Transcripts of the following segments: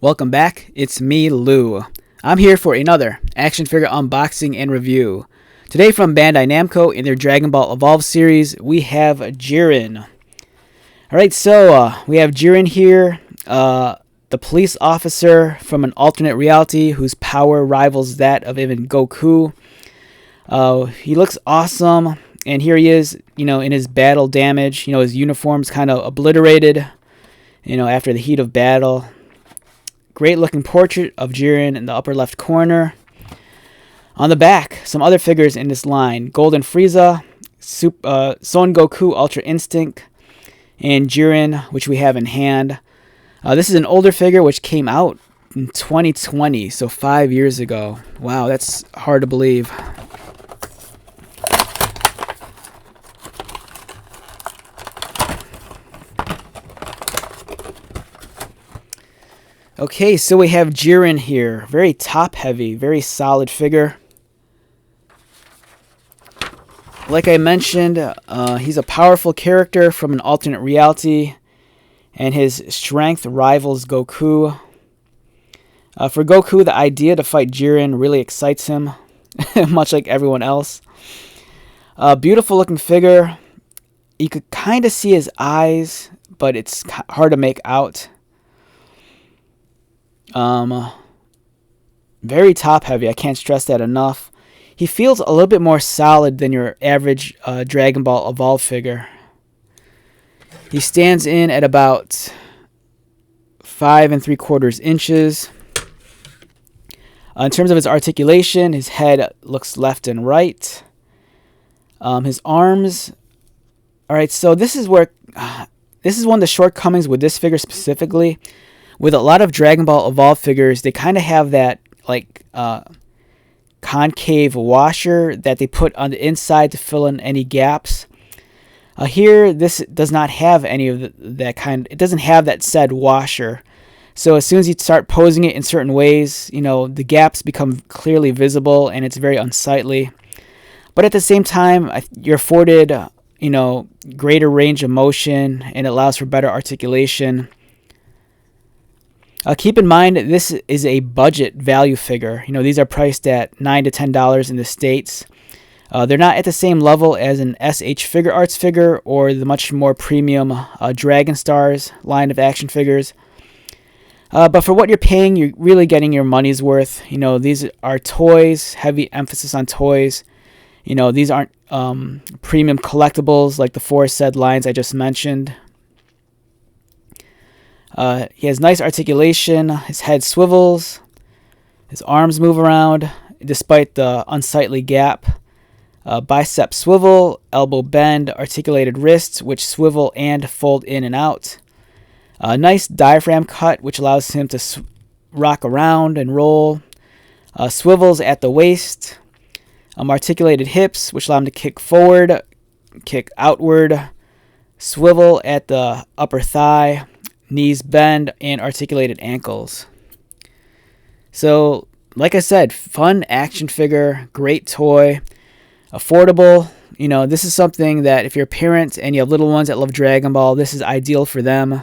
Welcome back, it's me, Lou. I'm here for another action figure unboxing and review. Today from Bandai Namco in their Dragon Ball Evolve series, we have Jiren. Alright, so we have Jiren here, the police officer from an alternate reality whose power rivals that of even Goku. He looks awesome, and here he is, in his battle damage. His uniform's kind of obliterated, after the heat of battle. Great looking portrait of Jiren in the upper left corner. On the back, some other figures in this line. Golden Frieza, Son Goku Ultra Instinct, and Jiren, which we have in hand. This is an older figure which came out in 2020, so 5 years ago. Wow, that's hard to believe. Okay, so we have Jiren here. Very top-heavy, very solid figure. Like I mentioned, he's a powerful character from an alternate reality, and his strength rivals Goku. For Goku, the idea to fight Jiren really excites him, much like everyone else. Beautiful looking figure. You could kind of see his eyes, but it's hard to make out. Very top heavy. I can't stress that enough. He feels a little bit more solid than your average Dragon Ball Evolve figure. He stands in at about 5 3/4 inches. In terms of his articulation, his head looks left and right. His arms. All right, so this is one of the shortcomings with this figure specifically. With a lot of Dragon Ball Evolve figures, they kind of have that concave washer that they put on the inside to fill in any gaps. Here, this does not have any of that kind. It doesn't have that said washer. So as soon as you start posing it in certain ways, the gaps become clearly visible and it's very unsightly. But at the same time, you're afforded, greater range of motion, and it allows for better articulation. Keep in mind, this is a budget value figure. These are priced at $9 to $10 in the States. They're not at the same level as an SH Figure Arts figure or the much more premium Dragon Stars line of action figures. But for what you're paying, you're really getting your money's worth. These are toys, heavy emphasis on toys. These aren't premium collectibles like the four said lines I just mentioned. He has nice articulation. His head swivels. His arms move around despite the unsightly gap. Bicep swivel, elbow bend, articulated wrists which swivel and fold in and out. Nice diaphragm cut which allows him to rock around and roll. Swivels at the waist. Articulated hips which allow him to kick forward, kick outward. Swivel at the upper thigh. Knees bend, and articulated ankles. So, like I said, fun action figure, great toy, affordable. This is something that if you're a parent and you have little ones that love Dragon Ball, this is ideal for them.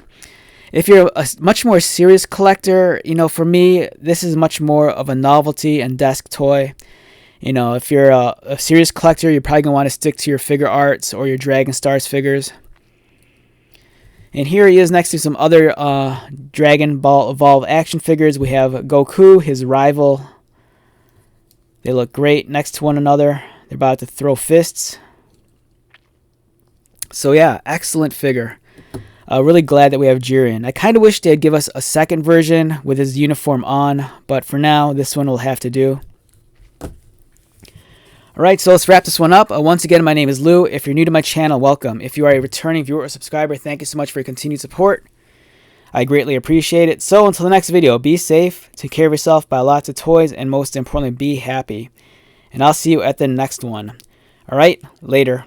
If you're a much more serious collector, for me, this is much more of a novelty and desk toy. If you're a serious collector, you're probably going to want to stick to your Figure Arts or your Dragon Stars figures. And here he is next to some other Dragon Ball Evolve action figures. We have Goku, his rival. They look great next to one another. They're about to throw fists. So yeah, excellent figure. Really glad that we have Jiren. I kind of wish they'd give us a second version with his uniform on, but for now, this one will have to do. Alright, so let's wrap this one up. Once again, my name is Lou. If you're new to my channel, welcome. If you are a returning viewer or subscriber, thank you so much for your continued support. I greatly appreciate it. So until the next video, be safe, take care of yourself, buy lots of toys, and most importantly, be happy. And I'll see you at the next one. Alright, later.